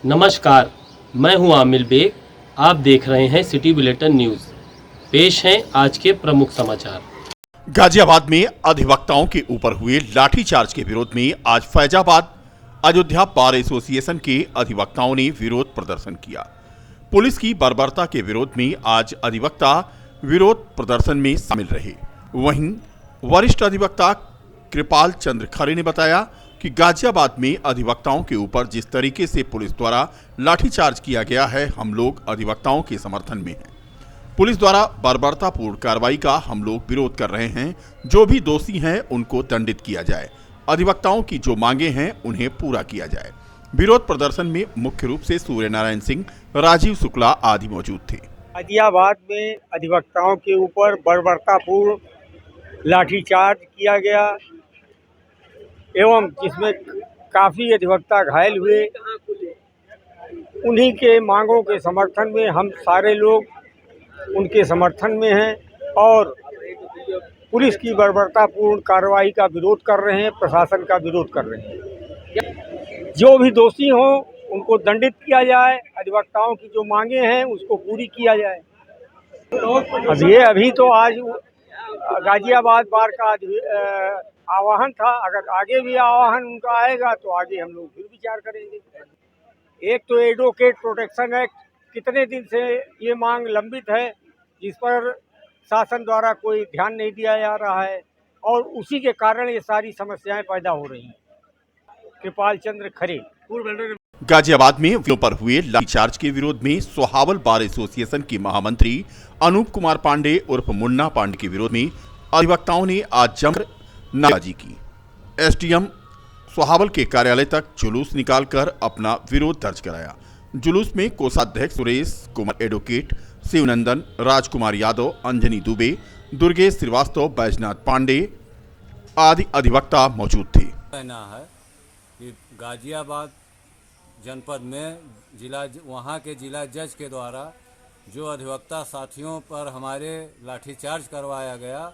नमस्कार, मैं हूं आमिर बेग। आप देख रहे हैं सिटी बुलेटिन न्यूज़। पेश हैं आज के प्रमुख समाचार। गाजियाबाद में अधिवक्ताओं के ऊपर हुए लाठीचार्ज के विरोध में आज फैजाबाद अयोध्या बार एसोसिएशन के अधिवक्ताओं ने विरोध प्रदर्शन किया। पुलिस की बर्बरता के विरोध में आज अधिवक्ता विरोध प्रदर्शन में शामिल रहे। वहीं वरिष्ठ अधिवक्ता कृपाल चंद्र खरे ने बताया कि गाजियाबाद में अधिवक्ताओं के ऊपर जिस तरीके से पुलिस द्वारा लाठीचार्ज किया गया है, हम लोग अधिवक्ताओं के समर्थन में हैं। पुलिस द्वारा बर्बरतापूर्ण कार्रवाई का हम लोग विरोध कर रहे हैं। जो भी दोषी हैं उनको दंडित किया जाए। अधिवक्ताओं की जो मांगे हैं उन्हें पूरा किया जाए। विरोध प्रदर्शन में मुख्य रूप से सूर्य नारायण सिंह, राजीव शुक्ला आदि मौजूद थे। गाजियाबाद में अधिवक्ताओं के ऊपर बर्बरतापूर्ण लाठीचार्ज किया गया एवं जिसमें काफ़ी अधिवक्ता घायल हुए। उन्हीं के मांगों के समर्थन में हम सारे लोग उनके समर्थन में हैं और पुलिस की बर्बरतापूर्ण कार्रवाई का विरोध कर रहे हैं, प्रशासन का विरोध कर रहे हैं। जो भी दोषी हों उनको दंडित किया जाए, अधिवक्ताओं की जो मांगे हैं उसको पूरी किया जाए। अभी तो आज गाजियाबाद बार का आह्वान था। अगर आगे भी आह्वान उनका आएगा तो आगे हम लोग फिर विचार करेंगे। एक तो एडवोकेट प्रोटेक्शन एक्ट कितने दिन से ये मांग लंबित है, जिस पर शासन द्वारा कोई ध्यान नहीं दिया जा रहा है और उसी के कारण ये सारी समस्याएं पैदा हो रही हैं। कृपाल चंद्र खरे। गाजियाबाद में पर हुए लाठीचार्ज के विरोध में सोहावल बार एसोसिएशन के महामंत्री अनूप कुमार पांडे उर्फ मुन्ना पांडे के विरोध में अधिवक्ताओं ने आज जमकर नारेबाजी की। एसडीएम सोहावल के कार्यालय तक जुलूस निकालकर अपना विरोध दर्ज कराया। जुलूस में कोषाध्यक्ष सुरेश कुमार, एडवोकेट शिवनंदन, राजकुमार यादव, अंजनी दुबे, दुर्गेश श्रीवास्तव, बैजनाथ पांडे आदि अधिवक्ता मौजूद थे। कहना है कि गाजियाबाद जनपद में वहाँ के जिला जज के द्वारा जो अधिवक्ता साथियों पर हमारे लाठीचार्ज करवाया गया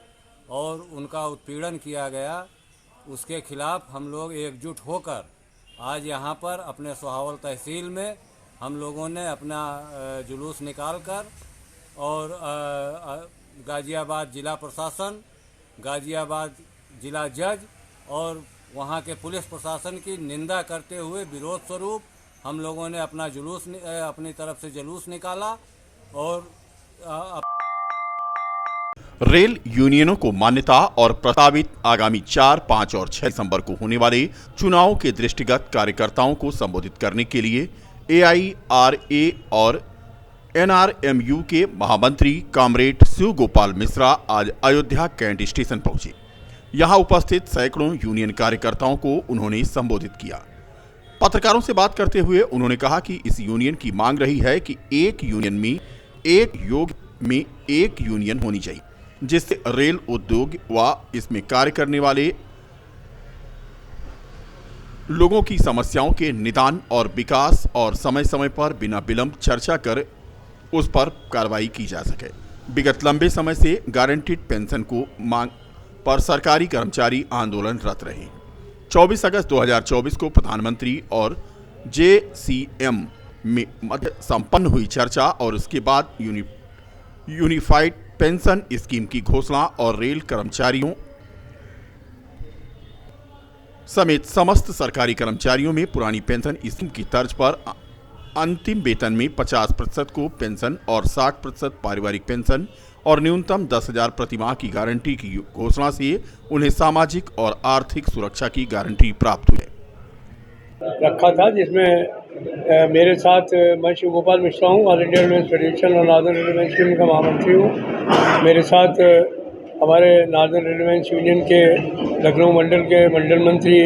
और उनका उत्पीड़न किया गया, उसके खिलाफ हम लोग एकजुट होकर आज यहाँ पर अपने सोहावल तहसील में हम लोगों ने अपना जुलूस निकालकर और गाजियाबाद जिला प्रशासन, गाजियाबाद जिला जज और वहाँ के पुलिस प्रशासन की निंदा करते हुए विरोध स्वरूप हम लोगों ने अपना जुलूस अपनी तरफ से जुलूस निकाला और रेल यूनियनों को मान्यता और प्रस्तावित आगामी 4, 5 और 6 दिसंबर को होने वाले चुनाव के दृष्टिगत कार्यकर्ताओं को संबोधित करने के लिए AIRA और NRMU के महामंत्री कॉमरेड शिव गोपाल मिश्रा आज अयोध्या कैंट स्टेशन पहुंचे। यहां उपस्थित सैकड़ों यूनियन कार्यकर्ताओं को उन्होंने संबोधित किया। पत्रकारों से बात करते हुए उन्होंने कहा कि इस यूनियन की मांग रही है कि एक यूनियन में एक यूनियन होनी चाहिए, जिससे रेल उद्योग व इसमें कार्य करने वाले लोगों की समस्याओं के निदान और विकास और समय समय पर बिना विलंब चर्चा कर उस पर कार्रवाई की जा सके। विगत लंबे समय से गारंटीड पेंशन को मांग पर सरकारी कर्मचारी आंदोलनरत रहे। 24 अगस्त 2024 को प्रधानमंत्री और JCM में मध्य संपन्न हुई चर्चा और उसके बाद यूनिफाइड पेंशन स्कीम की घोषणा और रेल कर्मचारियों समेत समस्त सरकारी कर्मचारियों में पुरानी पेंशन स्कीम की तर्ज पर अंतिम वेतन में 50% को पेंशन और 60% पारिवारिक पेंशन और न्यूनतम 10,000 प्रति माह की गारंटी की घोषणा से उन्हें सामाजिक और आर्थिक सुरक्षा की गारंटी प्राप्त हुई रखा था, जिसमें मेरे साथ मैं शिव गोपाल मिश्रा हूँ, ऑल इंडिया रेलवे फेडरेशन और नार्दर्न रेलवे यूनियन का महामंत्री हूँ। मेरे साथ हमारे नार्दर्न रेलवे यूनियन के लखनऊ मंडल के मंडल मंत्री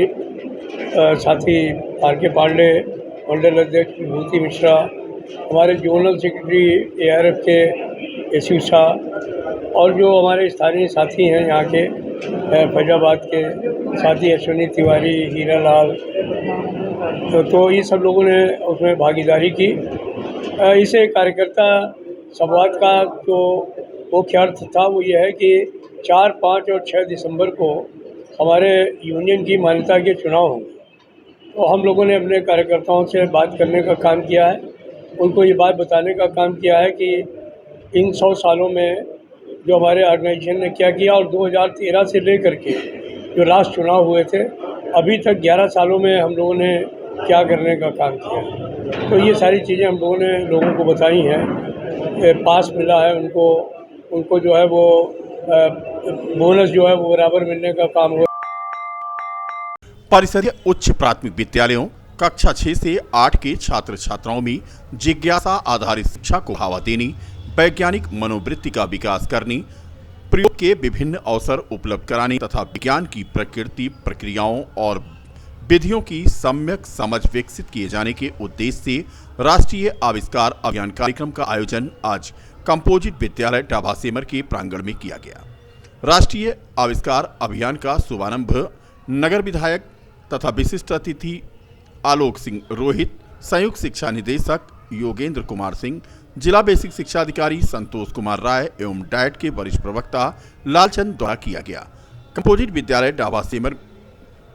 साथी RK पांडे, मंडल अध्यक्ष विभूति मिश्रा, हमारे जोनल सेक्रेटरी ARF के SU शाह और जो हमारे स्थानीय साथी हैं यहाँ के फैजाबाद के साथी अश्विनी तिवारी, हीरा लाल, तो ये सब लोगों ने उसमें भागीदारी की। इसे कार्यकर्ता संवाद का जो मुख्य अर्थ था वो ये है कि 4, 5 और 6 दिसंबर को हमारे यूनियन की मान्यता के चुनाव होंगे तो हम लोगों ने अपने कार्यकर्ताओं से बात करने का काम किया है, उनको ये बात बताने का काम किया है कि इन 100 सालों में जो हमारे ऑर्गेनाइजेशन ने क्या किया और 2013 से लेकर के जो लास्ट चुनाव हुए थे अभी तक 11 सालों में हम लोगों ने क्या करने का काम किया। तो ये सारी चीज़ें हम लोगों ने लोगों को बताई हैं। पास मिला है उनको जो है वो बोनस जो है वो बराबर मिलने का काम हो। परिषदीय उच्च प्राथमिक विद्यालयों कक्षा 6 से 8 के छात्र छात्राओं में जिज्ञासा आधारित शिक्षा को बढ़ावा देने, वैज्ञानिक मनोवृत्ति का विकास करने, प्रयोग के विभिन्न अवसर उपलब्ध कराने तथा विज्ञान की प्रकृति, प्रक्रियाओं और विधियों की सम्यक समझ विकसित किए जाने के उद्देश्य से राष्ट्रीय आविष्कार अभियान कार्यक्रम का आयोजन आज कंपोजिट विद्यालय डाभासेमर के प्रांगण में किया गया। राष्ट्रीय आविष्कार अभियान का शुभारंभ नगर विधायक तथा विशिष्ट अतिथि आलोक सिंह रोहित, संयुक्त शिक्षा निदेशक योगेंद्र कुमार सिंह, जिला बेसिक शिक्षा अधिकारी संतोष कुमार राय एवं डाइट के वरिष्ठ प्रवक्ता लालचंद द्वारा किया गया। कंपोजिट विद्यालय डाभासेमर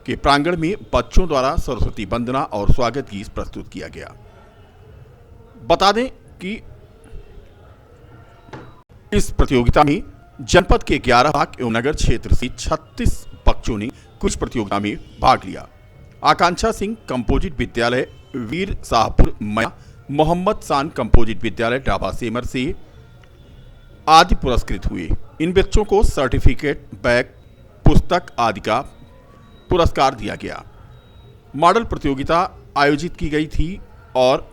के प्रांगण में बच्चों द्वारा सरस्वती वंदना और स्वागत गीत प्रस्तुत किया गया। बता दें कि इस प्रतियोगिता में जनपद के 11 ब्लॉक एवं नगर क्षेत्र से 36 बच्चों ने कुछ प्रतियोगिता में भाग लिया। आकांक्षा सिंह कंपोजिट विद्यालय वीर शाहपुर मया, मोहम्मद शान कंपोजिट विद्यालय डाभासेमर से आदि पुरस्कृत हुए। इन बच्चों को सर्टिफिकेट, बैग, पुस्तक आदि का पुरस्कार दिया गया। मॉडल प्रतियोगिता आयोजित की गई थी और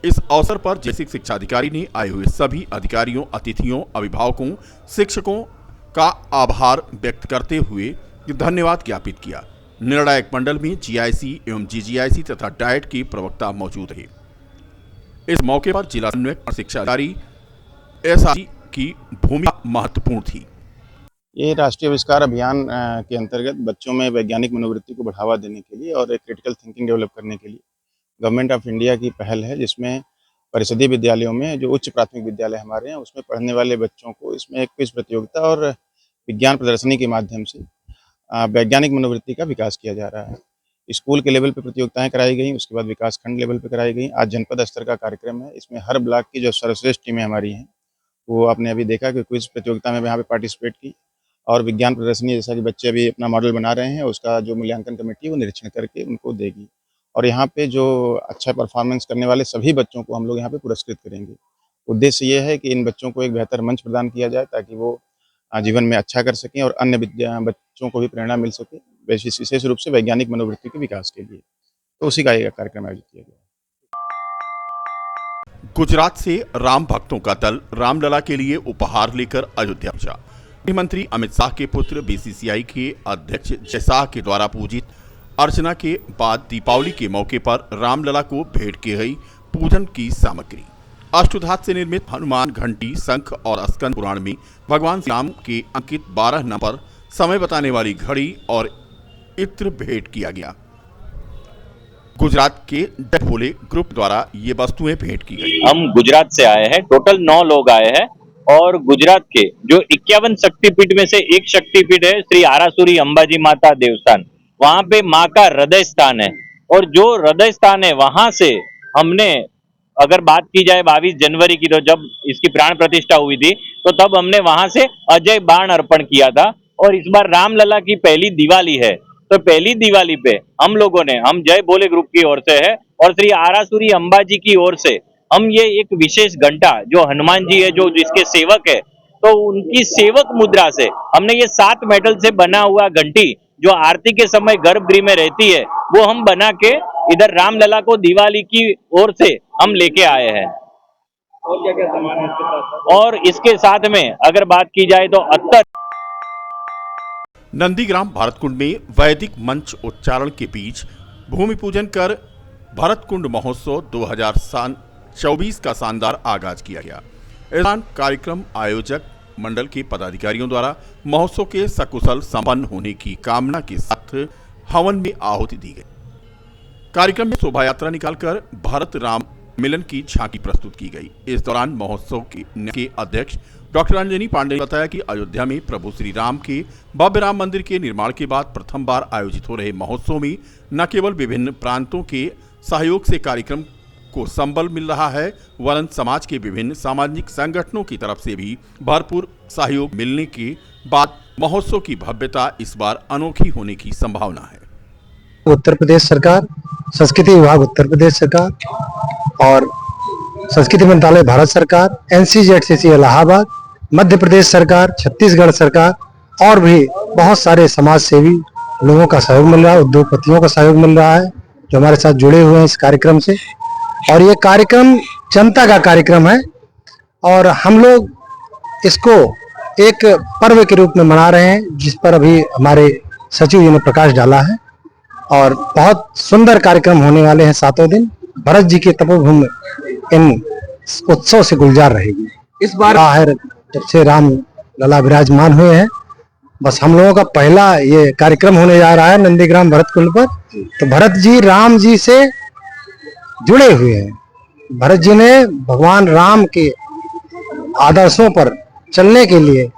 इस अवसर पर बेसिक शिक्षा अधिकारी ने आए हुए सभी अधिकारियों, अतिथियों, अभिभावकों, शिक्षकों का आभार व्यक्त करते हुए धन्यवाद ज्ञापित किया। निर्णायक मंडल में जीआईसी एवं जीजीआईसी तथा डाइट के प्रवक्ता मौजूद रहे। इस मौके पर जिला समन्वयक और शिक्षा अधिकारी एसआई की भूमिका महत्वपूर्ण थी। ये राष्ट्रीय आविष्कार अभियान के अंतर्गत बच्चों में वैज्ञानिक मनोवृत्ति को बढ़ावा देने के लिए और एक क्रिटिकल थिंकिंग डेवलप करने के लिए गवर्नमेंट ऑफ इंडिया की पहल है, जिसमें परिषदीय विद्यालयों में जो उच्च प्राथमिक विद्यालय हमारे हैं उसमें पढ़ने वाले बच्चों को इसमें एक क्विज प्रतियोगिता और विज्ञान प्रदर्शनी के माध्यम से वैज्ञानिक मनोवृत्ति का विकास किया जा रहा है। स्कूल के लेवल पे प्रतियोगिताएं कराई गई, उसके बाद विकास खंड लेवल पे कराई गई। आज जनपद स्तर का कार्यक्रम है। इसमें हर ब्लॉक की जो सर्वश्रेष्ठ टीमें हमारी हैं वो आपने अभी देखा कि क्विज प्रतियोगिता में यहाँ पे पार्टिसिपेट की और विज्ञान प्रदर्शनी जैसा कि बच्चे अभी अपना मॉडल बना रहे हैं उसका जो मूल्यांकन कमेटी वो निरीक्षण करके उनको देगी और यहाँ पे जो अच्छा परफॉर्मेंस करने वाले सभी बच्चों को हम लोग यहाँ पे पुरस्कृत करेंगे। उद्देश्य ये है कि इन बच्चों को एक बेहतर मंच प्रदान किया जाए ताकि वो जीवन में अच्छा कर सकें और अन्य बच्चों को भी प्रेरणा मिल सके, विशेष रूप से वैज्ञानिक मनोवृत्ति के विकास के लिए। तो उसी का एक कार्यक्रम आयोजित किया गया। गुजरात से राम भक्तों का दल रामलला के लिए उपहार लेकर अयोध्या पहुंचा। गृह मंत्री अमित शाह के पुत्र बीसीसीआई के अध्यक्ष जय शाह के द्वारा पूजित अर्चना के बाद दीपावली के मौके पर रामलला को भेंट की गई पूजन की सामग्री। अष्टधातु से निर्मित हनुमान घंटी, शंख और स्कंद पुराण में भगवान श्री राम के अंकित 12 नंबर समय बताने वाली घड़ी और इत्र भेंट किया गया। गुजरात के जय भोले ग्रुप द्वारा ये वस्तुएं भेंट की गई। हम गुजरात से आए हैं, टोटल 9 लोग आए हैं और गुजरात के जो 51 शक्तिपीठ में से एक शक्तिपीठ है श्री आरासुरी अंबाजी माता देवस्थान, वहां पे माँ का हृदय स्थान है और जो हृदय स्थान है वहां से हमने, अगर बात की जाए 22 जनवरी की, तो जब इसकी प्राण प्रतिष्ठा हुई थी तो तब हमने वहां से अजय बाण अर्पण किया था और इस बार रामलला की पहली दिवाली है तो पहली दिवाली पे हम लोगों ने, हम जय भोले ग्रुप की ओर से है और श्री आरासुरी अंबाजी की ओर से हम ये एक विशेष घंटा जो हनुमान जी है जो जिसके सेवक है तो उनकी सेवक मुद्रा से हमने ये 7 मेटल से बना हुआ घंटी जो आरती के समय गर्भगृह में रहती है वो हम बना के इधर रामलला को दिवाली की ओर से हम लेके आए हैं। और क्या क्या सामान है इसके साथ? और इसके साथ में अगर बात की जाए तो अत्तर। नंदीग्राम भरतकुंड में वैदिक मंच उच्चारण के बीच भूमि पूजन कर भरतकुंड महोत्सव 2024 का शानदार आगाज किया गया। इस दौरान कार्यक्रम आयोजक मंडल के पदाधिकारियों द्वारा महोत्सव के सकुशल संपन्न होने की कामना के साथ हवन में आहुति दी गई। कार्यक्रम में शोभा यात्रा निकालकर भरत राम मिलन की झांकी प्रस्तुत की गई। इस दौरान महोत्सव के अध्यक्ष डॉक्टर अंजनी पांडे ने बताया कि अयोध्या में प्रभु श्री राम के भव्य राम मंदिर के निर्माण के बाद प्रथम बार आयोजित हो रहे महोत्सव में न केवल विभिन्न प्रांतों के सहयोग से कार्यक्रम को संबल मिल रहा है, वरन समाज के विभिन्न सामाजिक संगठनों की तरफ से भी भरपूर सहयोग मिलने के बाद महोत्सव की भव्यता इस बार अनोखी होने की संभावना है। उत्तर प्रदेश सरकार, संस्कृति विभाग उत्तर प्रदेश सरकार और संस्कृति मंत्रालय भारत सरकार, NCZCC इलाहाबाद, मध्य प्रदेश सरकार, छत्तीसगढ़ सरकार और भी बहुत सारे समाज सेवी लोगों का सहयोग मिल रहा है, उद्योगपतियों का सहयोग मिल रहा है जो हमारे साथ जुड़े हुए हैं इस कार्यक्रम से। और ये कार्यक्रम जनता का कार्यक्रम है और हम लोग इसको एक पर्व के रूप में मना रहे हैं, जिस पर अभी हमारे सचिव जी ने प्रकाश डाला है और बहुत सुंदर कार्यक्रम होने वाले हैं। 7 दिन भरत जी की तपोभूमि इन उत्सव से गुलजार रहेगी। इस बार है जब से राम लला विराजमान हुए हैं, बस हम लोगों का पहला ये कार्यक्रम होने जा रहा है नंदीग्राम भरत कुंड पर। तो भरत जी राम जी से जुड़े हुए हैं। भरत जी ने भगवान राम के आदर्शों पर चलने के लिए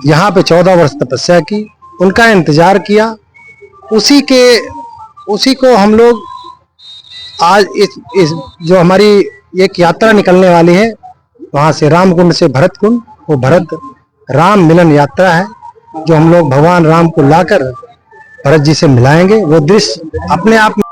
यहाँ पे 14 वर्ष तपस्या की, उनका इंतजार किया। उसी को हम लोग आज इस जो हमारी एक यात्रा निकलने वाली है वहां से रामकुंड से भरत कुंड, वो भरत राम मिलन यात्रा है जो हम लोग भगवान राम को लाकर भरत जी से मिलाएंगे। वो दृश्य अपने आप में।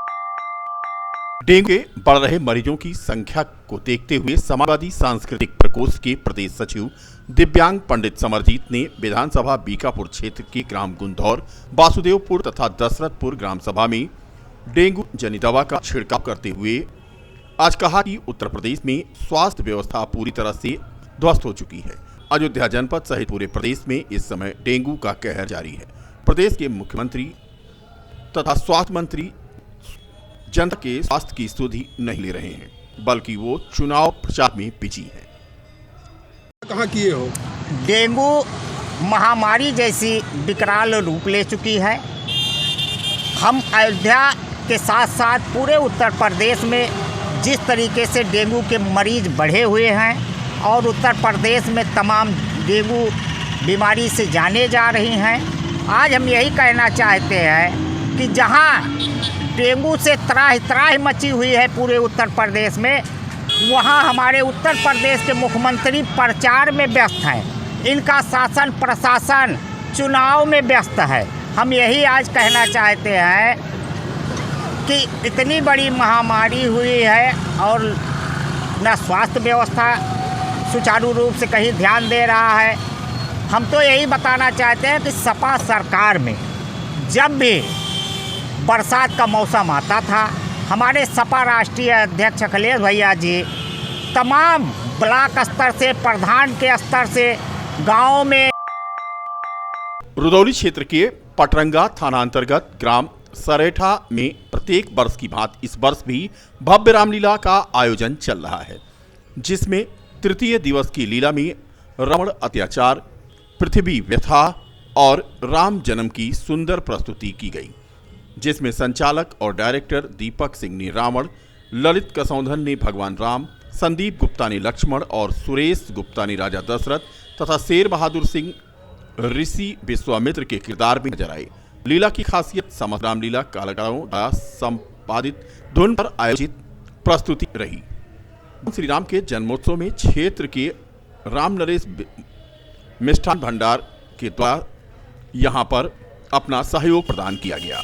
डेंगू के बढ़ रहे मरीजों की संख्या को देखते हुए समाजवादी सांस्कृतिक प्रकोष्ठ के प्रदेश सचिव दिव्यांग पंडित समरजीत ने विधानसभा बीकापुर क्षेत्र के ग्राम गुंदौर, वासुदेवपुर तथा दशरथपुर ग्राम सभा में डेंगू जनित दवा का छिड़काव करते हुए आज कहा कि उत्तर प्रदेश में स्वास्थ्य व्यवस्था पूरी तरह से ध्वस्त हो चुकी है। अयोध्या जनपद सहित पूरे प्रदेश में इस समय डेंगू का कहर जारी है। प्रदेश के मुख्यमंत्री तथा स्वास्थ्य मंत्री जनता के स्वास्थ्य की सुधि नहीं ले रहे हैं, बल्कि वो चुनाव प्रचार में बिजी हैं। कहाँ किए हो? डेंगू महामारी जैसी विकराल रूप ले चुकी है। हम अयोध्या के साथ साथ पूरे उत्तर प्रदेश में जिस तरीके से डेंगू के मरीज बढ़े हुए हैं और उत्तर प्रदेश में तमाम डेंगू बीमारी से जाने जा रही हैं, आज हम यही कहना चाहते हैं कि जहां डेंगू से त्राहि मची हुई है पूरे उत्तर प्रदेश में, वहां हमारे उत्तर प्रदेश के मुख्यमंत्री प्रचार में व्यस्त हैं। इनका शासन प्रशासन चुनाव में व्यस्त है। हम यही आज कहना चाहते हैं कि इतनी बड़ी महामारी हुई है और न स्वास्थ्य व्यवस्था सुचारू रूप से कहीं ध्यान दे रहा है। हम तो यही बताना चाहते हैं कि सपा सरकार में जब भी बरसात का मौसम आता था, हमारे सपा राष्ट्रीय अध्यक्ष अखिलेश भैया जी तमाम ब्लॉक स्तर से प्रधान के स्तर से गाँव में। रुदौली क्षेत्र के पटरंगा थाना अंतर्गत ग्राम सरेठा में प्रत्येक वर्ष की भांति इस वर्ष भी भव्य रामलीला का आयोजन चल रहा है, जिसमें तृतीय दिवस की लीला में रावण अत्याचार, पृथ्वी व्यथा और राम जन्म की सुंदर प्रस्तुति की गई, जिसमें संचालक और डायरेक्टर दीपक सिंह ने रावण, ललित कसौंधन ने भगवान राम, संदीप गुप्ता ने लक्ष्मण और सुरेश गुप्ता ने राजा दशरथ तथा शेर बहादुर सिंह ऋषि विश्वामित्र के किरदार में नजर आए। लीला की खासियत समस्त रामलीला कलाकारों द्वारा संपादित धुन पर आयोजित प्रस्तुति रही। श्री राम के जन्मोत्सव में क्षेत्र के राम नरेश मिष्ठान भंडार के द्वारा यहां पर अपना सहयोग प्रदान किया गया।